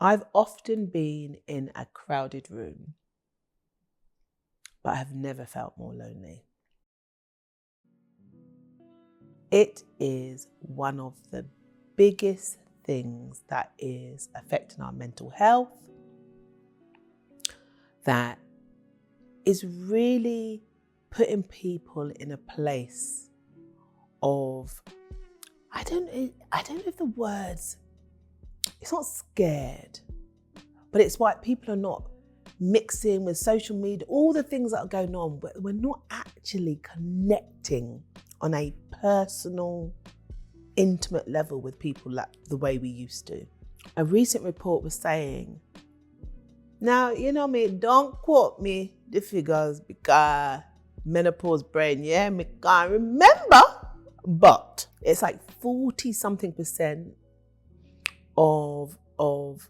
I've often been in a crowded room, but I have never felt more lonely. It is one of the biggest things that is affecting our mental health, that is really putting people in a place of, I don't know if the words, it's not scared, but it's why people are not mixing with social media, all the things that are going on, but we're not actually connecting on a personal, intimate level with people like the way we used to. A recent report was saying, now, you know me, don't quote me the figures because menopause brain, yeah, me can't remember, but it's like 40-something% of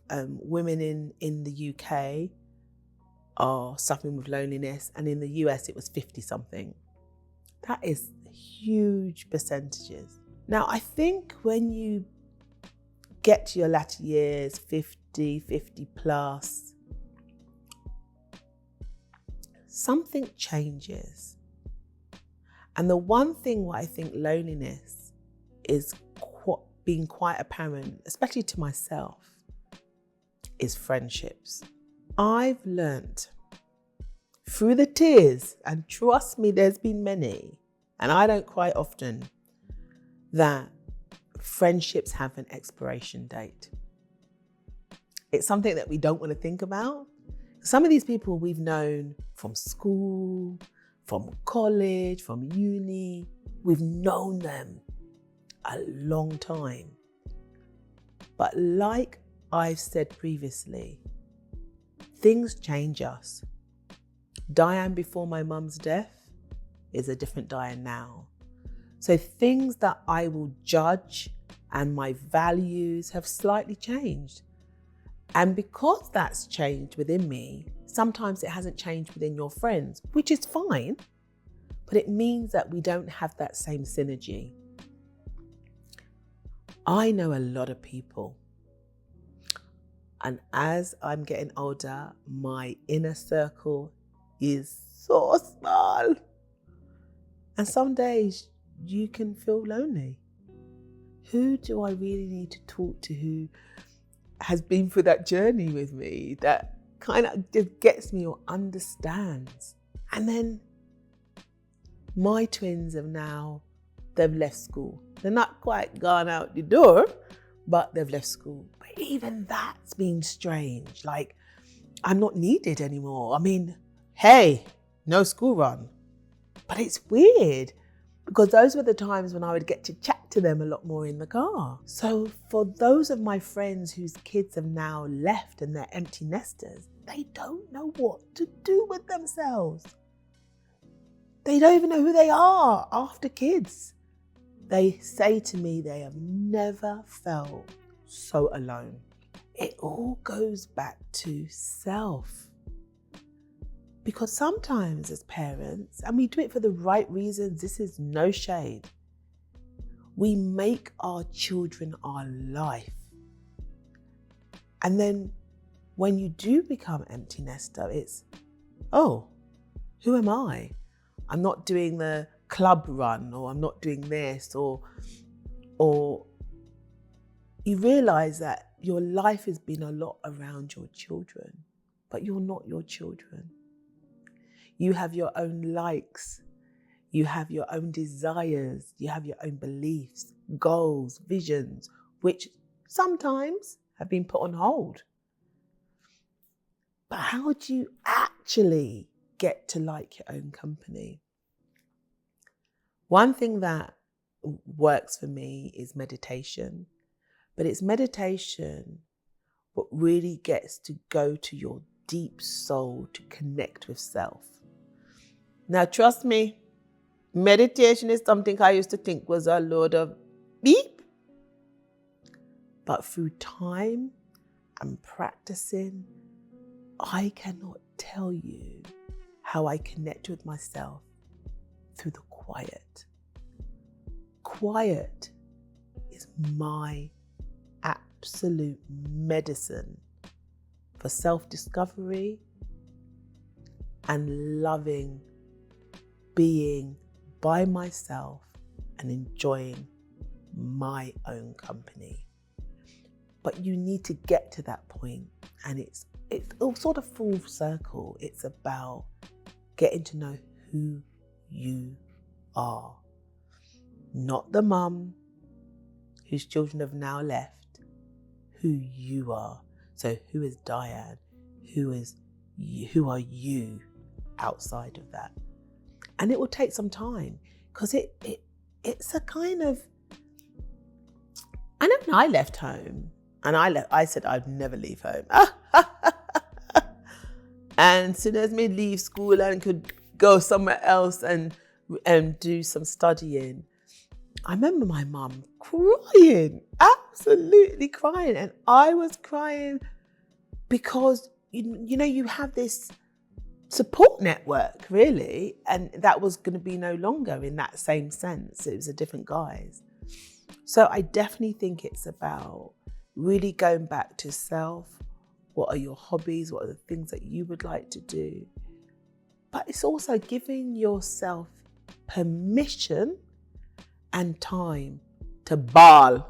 women in the UK are suffering with loneliness, and in the US it was 50-something. That is huge percentages. Now, I think when you get to your latter years, 50 plus, something changes. And the one thing why I think loneliness is being quite apparent, especially to myself, is friendships. I've learned through the tears, and trust me, there's been many, and I don't cry often, that friendships have an expiration date. It's something that we don't want to think about. Some of these people we've known from school, from college, from uni, we've known them a long time. But like I've said previously, things change us. Diane before my mum's death is a different Diane now. So things that I will judge and my values have slightly changed. And because that's changed within me, sometimes it hasn't changed within your friends, which is fine, but it means that we don't have that same synergy. I know a lot of people, and as I'm getting older, my inner circle is so small. And some days you can feel lonely. Who do I really need to talk to who has been through that journey with me, that kind of just gets me or understands? And then my twins they've left school. They're not quite gone out the door, but they've left school. But even that's been strange. Like, I'm not needed anymore. I mean, hey, no school run. But it's weird because those were the times when I would get to chat to them a lot more in the car. So for those of my friends whose kids have now left and they're empty nesters, they don't know what to do with themselves. They don't even know who they are after kids. They say to me they have never felt so alone. It all goes back to self. Because sometimes as parents, and we do it for the right reasons, this is no shade, we make our children our life. And then when you do become empty nester, it's, oh, who am I? I'm not doing the club run, or I'm not doing this, or you realize that your life has been a lot around your children, but you're not your children. You have your own likes, you have your own desires, you have your own beliefs, goals, visions, which sometimes have been put on hold. But how do you actually get to like your own company? One thing that works for me is meditation, but it's meditation what really gets to go to your deep soul to connect with self. Now, trust me, meditation is something I used to think was a load of beep. But through time and practicing, I cannot tell you how I connect with myself through the quiet. Quiet is my absolute medicine for self-discovery and loving being by myself and enjoying my own company. But you need to get to that point, and it's all sort of full circle. It's about getting to know who you are, not the mum whose children have now left, who you are. So who is Diane? Who are you outside of that? And it will take some time, because it's a kind of, I know when I left home, and I said I'd never leave home. And soon as me leave school and could go somewhere else and do some studying, I remember my mum crying, absolutely crying. And I was crying because, you know, you have this support network, really, and that was going to be no longer in that same sense. It was a different guise. So I definitely think it's about really going back to self. What are your hobbies? What are the things that you would like to do? But it's also giving yourself permission and time to bawl.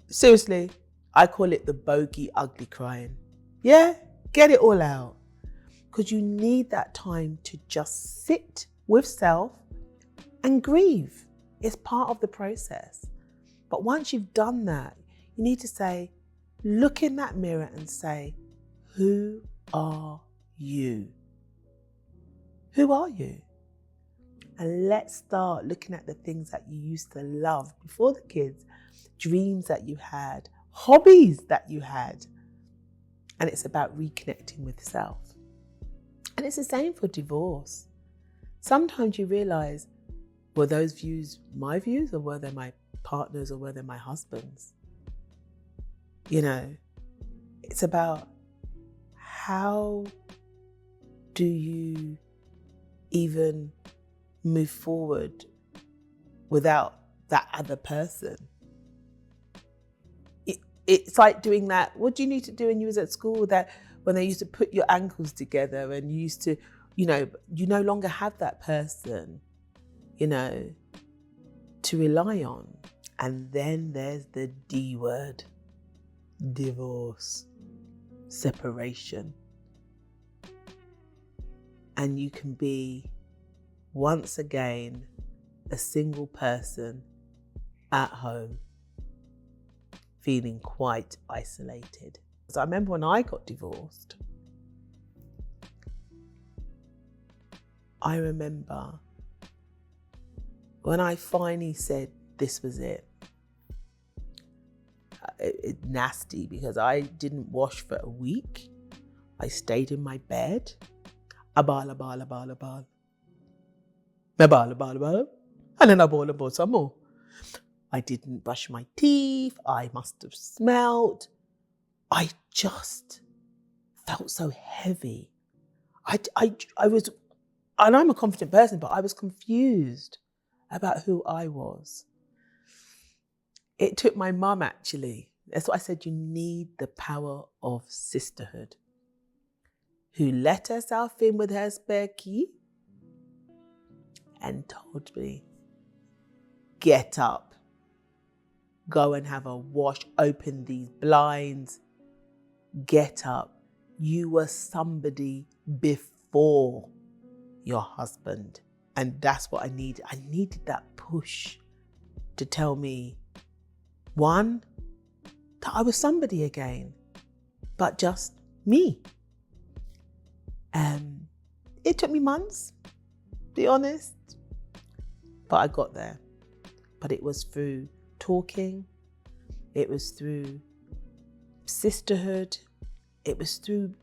Seriously, I call it the bogey ugly crying. Yeah, get it all out. Because you need that time to just sit with self and grieve. It's part of the process. But once you've done that, you need to say, look in that mirror and say, who are you? Who are you? And let's start looking at the things that you used to love before the kids, dreams that you had, hobbies that you had. And it's about reconnecting with self. And it's the same for divorce. Sometimes you realize, were those views my views, or were they my partner's, or were they my husband's? You know, it's about how do you even move forward without that other person? It's like doing that. What do you need to do when you was at school, that when they used to put your ankles together and you used to, you know, you no longer have that person, you know, to rely on. And then there's the D word, divorce, separation. And you can be, once again, a single person at home, feeling quite isolated. So I remember when I got divorced, I remember when I finally said this was it. It nasty, because I didn't wash for a week. I stayed in my bed. And then I ball some more. I didn't brush my teeth. I must have smelled. I just felt so heavy. I was, and I'm a confident person, but I was confused about who I was. It took my mum, actually. That's what I said, you need the power of sisterhood, who let herself in with her spare key and told me, get up, go and have a wash, open these blinds, get up. You were somebody before your husband. And that's what I needed. I needed that push to tell me, one, that I was somebody again, but just me. It took me months, to be honest, but I got there. But it was through talking, it was through sisterhood, it was through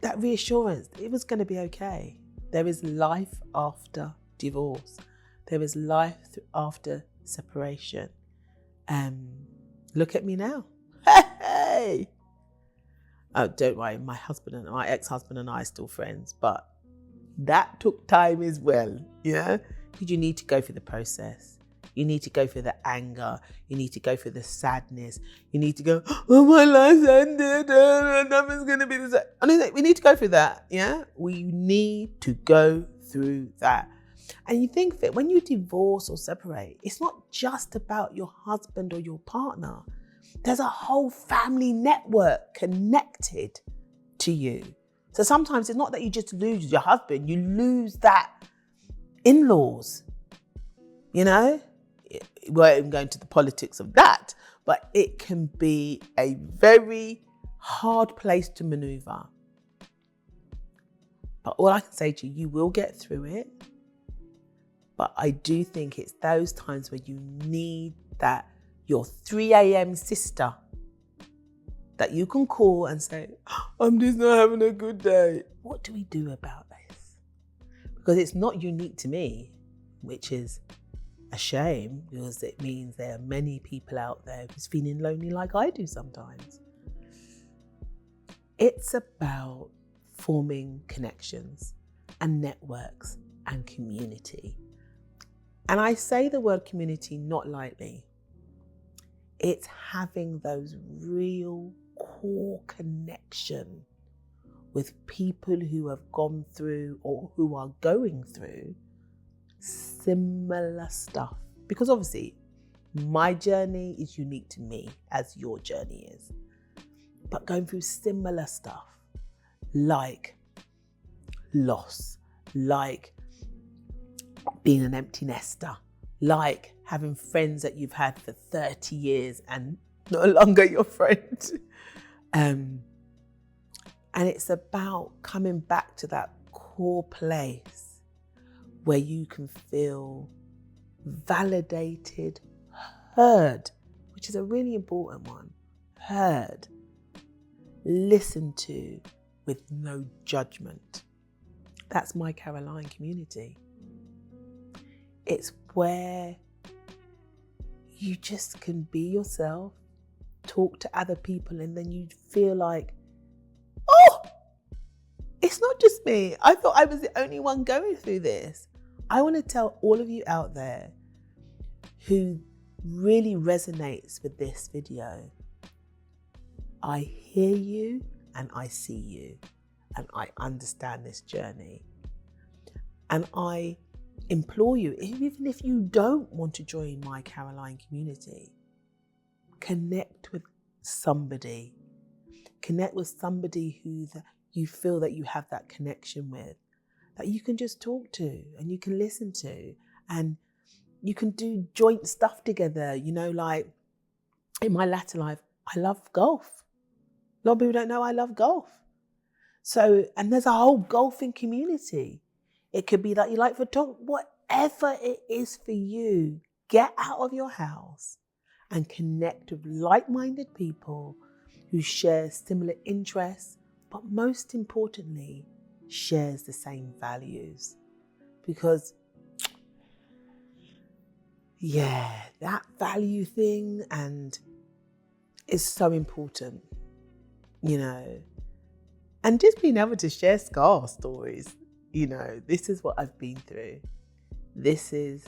that reassurance it was going to be okay. There is life after divorce. There is life after separation. Look at me now. Hey! Oh, don't worry, my ex-husband and I are still friends, but that took time as well, you know? Because you need to go through the process. You need to go through the anger. You need to go through the sadness. You need to go, oh, my life's ended. Nothing's going to be the same. I mean, we need to go through that. Yeah. We need to go through that. And you think that when you divorce or separate, it's not just about your husband or your partner. There's a whole family network connected to you. So sometimes it's not that you just lose your husband, you lose that in-laws, you know? We won't even go into the politics of that, but it can be a very hard place to maneuver. But all I can say to you, you will get through it. But I do think it's those times where you need that, your 3 a.m. sister that you can call and say, I'm just not having a good day. What do we do about this? Because it's not unique to me, which is a shame, because it means there are many people out there who's feeling lonely like I do sometimes. It's about forming connections and networks and community. And I say the word community not lightly. It's having those real core connection with people who have gone through or who are going through similar stuff. Because obviously, my journey is unique to me, as your journey is. But going through similar stuff, like loss, like being an empty nester, like having friends that you've had for 30 years and no longer your friend. And it's about coming back to that core place where you can feel validated, heard, which is a really important one, heard, listened to with no judgment. That's MyCaroline community. It's where you just can be yourself, talk to other people, and then you feel like, oh, it's not just me. I thought I was the only one going through this. I want to tell all of you out there who really resonates with this video, I hear you and I see you and I understand this journey. And I implore you, even if you don't want to join MyCaroline community, connect with somebody. Connect with somebody who you feel that you have that connection with, that you can just talk to and you can listen to, and you can do joint stuff together. You know, like in my latter life, I love golf. A lot of people don't know I love golf. So, and there's a whole golfing community. It could be that you like photography, whatever it is for you, get out of your house and connect with like-minded people who share similar interests, but most importantly, shares the same values. Because, yeah, that value thing and is so important, you know. And just being able to share scar stories, you know, this is what I've been through. This is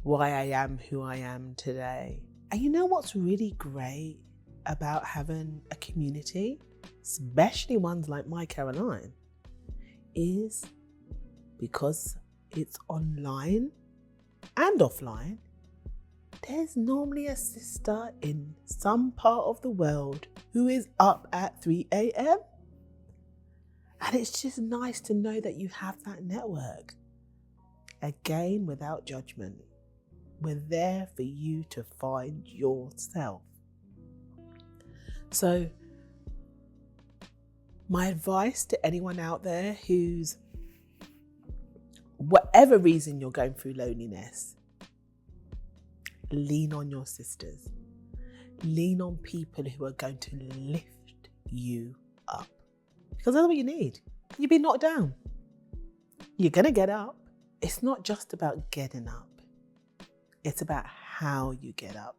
why I am who I am today. And you know what's really great about having a community, especially ones like MyCaroline, is because it's online and offline, there's normally a sister in some part of the world who is up at 3 a.m. And it's just nice to know that you have that network. Again, without judgment. We're there for you to find yourself. So, my advice to anyone out there who's, whatever reason you're going through loneliness, lean on your sisters. Lean on people who are going to lift you up. Because that's what you need. You've been knocked down. You're going to get up. It's not just about getting up. It's about how you get up.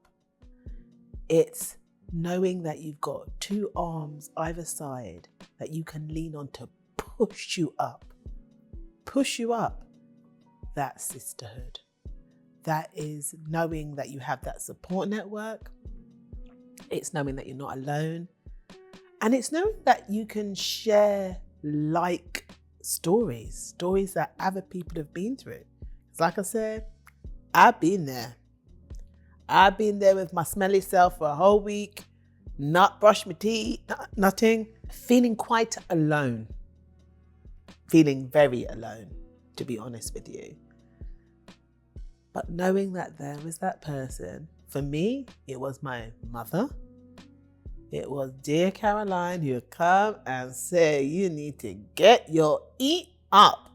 It's knowing that you've got 2 arms either side that you can lean on to push you up. Push you up. That's sisterhood. That is knowing that you have that support network. It's knowing that you're not alone. And it's knowing that you can share like stories that other people have been through. It's like I said, I've been there. I've been there with my smelly self for a whole week, not brush my teeth, nothing, feeling quite alone. Feeling very alone, to be honest with you. But knowing that there was that person, for me, it was my mother. It was dear Caroline who would come and say, you need to get your eat up.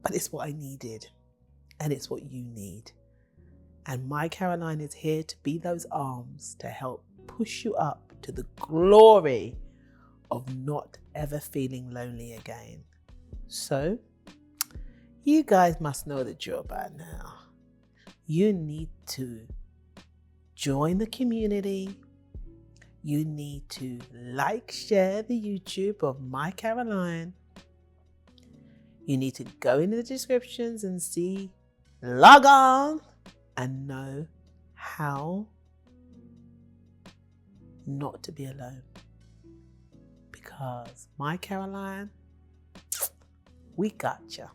But it's what I needed, and it's what you need. And MyCaroline is here to be those arms to help push you up to the glory of not ever feeling lonely again. So, you guys must know the drill by now. You need to join the community. You need to like, share the YouTube of MyCaroline. You need to go into the descriptions and see, log on and know how not to be alone. Because MyCaroline, we got you.